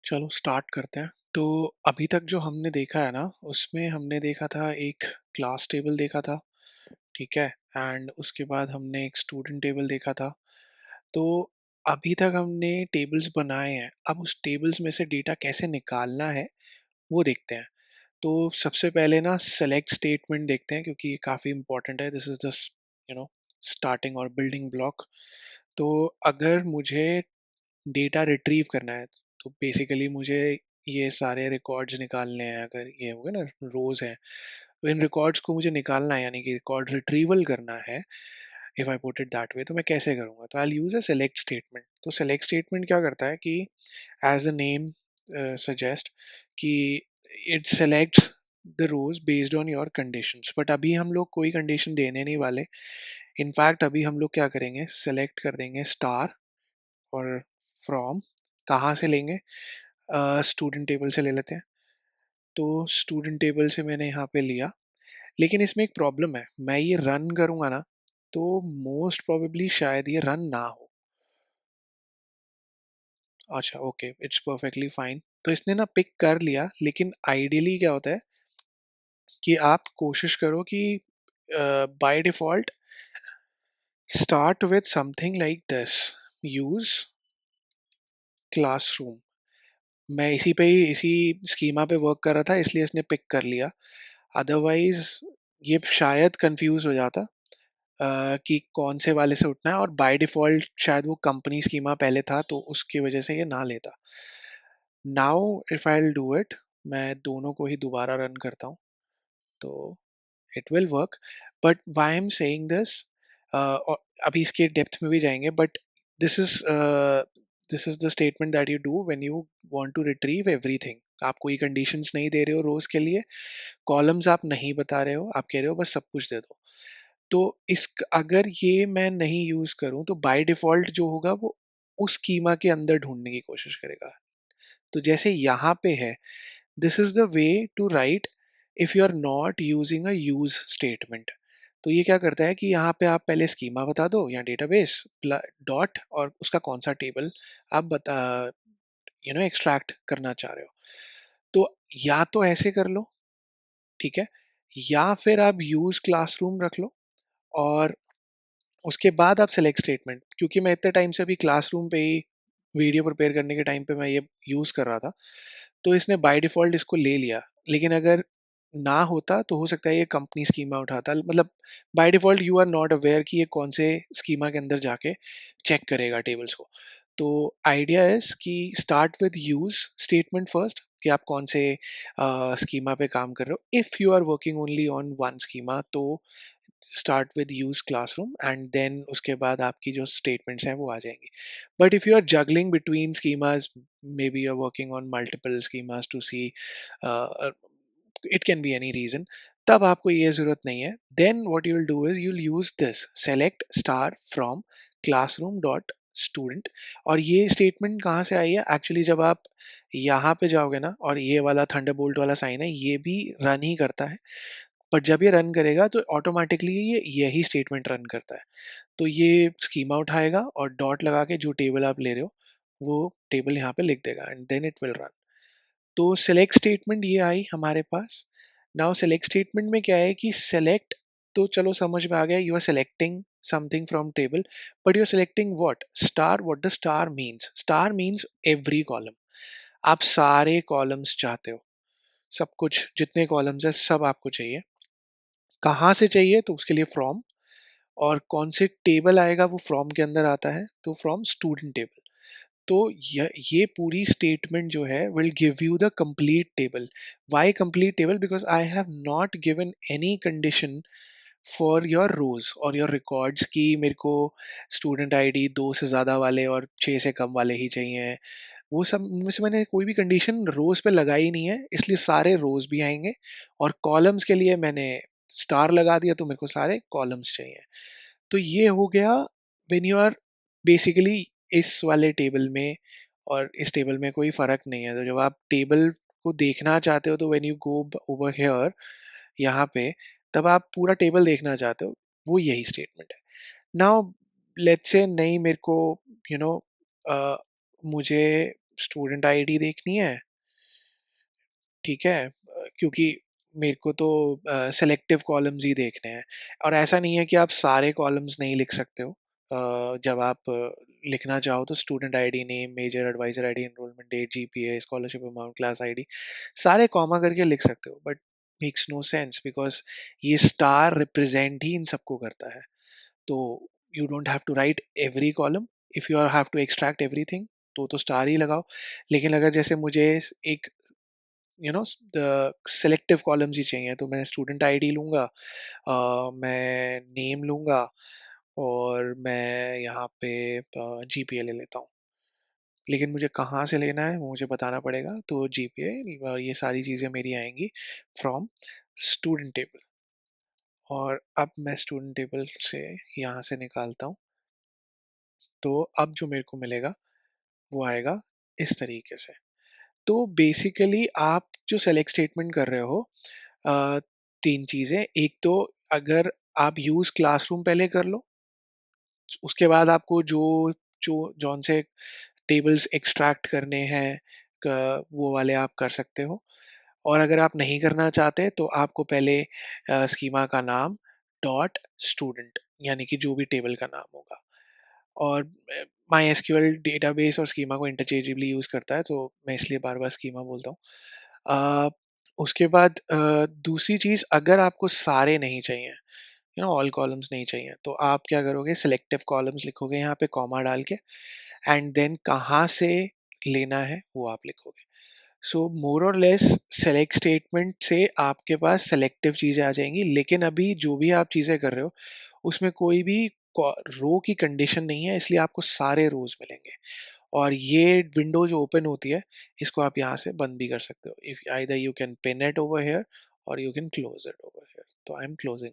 चलो स्टार्ट करते हैं। तो अभी तक जो हमने देखा है ना, उसमें हमने देखा था एक क्लास टेबल देखा था, ठीक है? एंड उसके बाद हमने एक स्टूडेंट टेबल देखा था। तो अभी तक हमने टेबल्स बनाए हैं, अब उस टेबल्स में से डेटा कैसे निकालना है वो देखते हैं। तो सबसे पहले ना सेलेक्ट स्टेटमेंट देखते हैं, क्योंकि ये काफ़ी इंपॉर्टेंट है। This is the you know starting और बिल्डिंग ब्लॉक। तो अगर मुझे डेटा रिट्रीव करना है, तो बेसिकली मुझे ये सारे रिकॉर्ड्स निकालने हैं। अगर ये हो गए ना रोज हैं, तो इन रिकॉर्ड्स को मुझे निकालना है, यानी कि रिकॉर्ड रिट्रीवल करना है। If I put it that way, तो मैं कैसे करूंगा? तो I use a select statement. तो सेलेक्ट स्टेटमेंट क्या करता है कि एज अ नेम सजेस्ट कि it selects the rows based on your conditions. But अभी हम लोग कोई कंडीशन देने नहीं वाले। इनफैक्ट अभी हम लोग क्या करेंगे, सेलेक्ट कर देंगे स्टार और फ्रॉम। कहाँ से लेंगे? स्टूडेंट टेबल से ले लेते हैं। तो स्टूडेंट टेबल से मैंने यहाँ पे लिया, लेकिन इसमें एक प्रॉब्लम है। मैं ये रन करूंगा ना, तो मोस्ट प्रोबेबली शायद ये रन ना हो। अच्छा, ओके, इट्स परफेक्टली फाइन। तो इसने ना पिक कर लिया, लेकिन आइडियली क्या होता है कि आप कोशिश करो कि by default start with something like this, use classroom. मैं इसी स्कीमा पे वर्क कर रहा था, इसलिए इसने पिक कर लिया। अदरवाइज ये शायद कंफ्यूज हो जाता कि कौन से वाले से उठना है, और बाय डिफॉल्ट शायद वो कंपनी स्कीमा पहले था, तो उसकी वजह से ये ना लेता। Now if I will do it, मैं दोनों को ही दोबारा रन करता हूँ, तो it will work. But why I am saying this, अभी इसके डेप्थ में भी जाएंगे, but this is this is the statement that you do when you want to retrieve everything. आप कोई कंडीशंस नहीं दे रहे हो रोज के लिए, कॉलम्स आप नहीं बता रहे हो, आप कह रहे हो बस सब कुछ दे दो। तो इस अगर ये मैं नहीं यूज करूं, तो बाय डिफॉल्ट जो होगा वो उस स्कीमा के अंदर ढूंढने की कोशिश करेगा। तो जैसे यहाँ पे है, this is the way to write if you are not using a use statement. तो ये क्या करता है कि यहाँ पे आप पहले स्कीमा बता दो या डेटाबेस डॉट और उसका कौन सा टेबल आप बता एक्सट्रैक्ट करना चाह रहे हो। तो या तो ऐसे कर लो, ठीक है, या फिर आप यूज क्लासरूम रख लो, और उसके बाद आप सेलेक्ट स्टेटमेंट। क्योंकि मैं इतने टाइम से अभी क्लासरूम पे ही वीडियो प्रिपेयर करने के टाइम पे मैं ये यूज कर रहा था, तो इसने बाय डिफॉल्ट इसको ले लिया। लेकिन अगर ना होता तो हो सकता है ये कंपनी स्कीमा उठाता। मतलब by default you are not aware कि ये कौन से स्कीमा के अंदर जाके चेक करेगा टेबल्स को। तो आइडिया इज कि start with use statement first, कि आप कौन से स्कीमा पे काम कर रहे हो। If you are working only on one schema, तो start with use classroom, and then उसके बाद आपकी जो स्टेटमेंट्स हैं वो आ जाएंगी। But if you are juggling between schemas, maybe you are working on multiple schemas to see, it can be any reason, तब आपको ये जरूरत नहीं है। Then what you will do is you will use this select star from classroom dot student. और ये statement कहाँ से आई है एक्चुअली? जब आप यहाँ पे जाओगे ना, और ये वाला थंडरबोल्ट वाला साइन है, ये भी रन ही करता है। बट जब ये रन करेगा तो ऑटोमेटिकली ये यही स्टेटमेंट रन करता है। तो ये स्कीमा उठाएगा और डॉट लगा के जो टेबल आप ले रहे हो वो टेबल यहाँ पे लिख देगा, and then it will run. तो सेलेक्ट स्टेटमेंट ये आई हमारे पास। नाउ सेलेक्ट स्टेटमेंट में क्या है कि सेलेक्ट, तो चलो समझ में आ गया, you are selecting something from table. But you are selecting what? Star. What the star means? Star means every column. आप सारे कॉलम्स चाहते हो, सब कुछ जितने कॉलम्स है सब आपको चाहिए। कहाँ से चाहिए? तो उसके लिए फ्रॉम। और कौन से टेबल आएगा वो फ्रॉम के अंदर आता है, तो फ्रॉम स्टूडेंट टेबल। तो ये पूरी स्टेटमेंट जो है will give you the complete table. Why complete table? Because I have not given any condition for your rows और योर रिकॉर्ड्स की मेरे को स्टूडेंट आईडी 2 से ज़्यादा वाले और 6 से कम वाले ही चाहिए। वो सब में से मैंने कोई भी कंडीशन रोज पे लगाई नहीं है, इसलिए सारे रोज भी आएंगे। और कॉलम्स के लिए मैंने स्टार लगा दिया, तो मेरे को सारे कॉलम्स चाहिए। तो ये हो गया व्हेन यू आर बेसिकली इस वाले टेबल में और इस टेबल में कोई फर्क नहीं है। तो जब आप टेबल को देखना चाहते हो, तो when you go over here, यहाँ पे, तब आप पूरा टेबल देखना चाहते हो, वो यही स्टेटमेंट है। नाउ लेट्स से नहीं, मेरे को यू you नो मुझे स्टूडेंट आईडी देखनी है, ठीक है, क्योंकि मेरे को तो सेलेक्टिव कॉलम्स ही देखने हैं। और ऐसा नहीं है कि आप सारे कॉलम्स नहीं लिख सकते हो। जब आप लिखना चाहो तो student ID, name, major, advisor ID, enrolment date, GPA, scholarship amount, class ID, सारे कॉमा करके लिख सकते हो, but makes no sense because ये स्टार रिप्रेजेंट ही इन सबको करता है। तो you don't have to write every column. If you are have to extract everything तो स्टार ही लगाओ। लेकिन अगर जैसे मुझे एक द सेलेक्टिव कॉलम्स ही चाहिए तो मैं स्टूडेंट आईडी लूंगा, मैं नेम लूंगा, और मैं यहाँ पे जीपीए ले लेता हूँ। लेकिन मुझे कहाँ से लेना है वो मुझे बताना पड़ेगा, तो जीपीए ये सारी चीज़ें मेरी आएंगी फ्रॉम स्टूडेंट टेबल। और अब मैं स्टूडेंट टेबल से यहाँ से निकालता हूँ, तो अब जो मेरे को मिलेगा वो आएगा इस तरीके से। तो बेसिकली आप जो सेलेक्ट स्टेटमेंट कर रहे हो, अ, तीन चीजें। एक तो अगर आप यूज क्लासरूम पहले कर लो, उसके बाद आपको जो जो जौन से टेबल्स एक्सट्रैक्ट करने हैं वो वाले आप कर सकते हो। और अगर आप नहीं करना चाहते तो आपको पहले स्कीमा का नाम डॉट स्टूडेंट, यानी कि जो भी टेबल का नाम होगा। और माई एसक्यूएल डेटाबेस और स्कीमा को इंटरचेंजेबली यूज करता है, तो मैं इसलिए बार बार स्कीमा बोलता हूँ। उसके बाद दूसरी चीज, अगर आपको सारे नहीं चाहिए, ऑल कॉलम्स नहीं चाहिए, तो आप क्या करोगे, सिलेक्टिव कॉलम्स लिखोगे यहाँ पे कॉमा डाल के, एंड देन कहाँ से लेना है वो आप लिखोगे। सो मोर और लेस सेलेक्ट स्टेटमेंट से आपके पास सेलेक्टिव चीजें आ जाएंगी। लेकिन अभी जो भी आप चीजें कर रहे हो उसमें कोई भी रो की कंडीशन नहीं है, इसलिए आपको सारे रोज मिलेंगे। और ये विंडो जो ओपन होती है इसको आप यहाँ से बंद भी कर सकते हो। If either you can pin it over here और you can close it over here, तो आई एम क्लोजिंग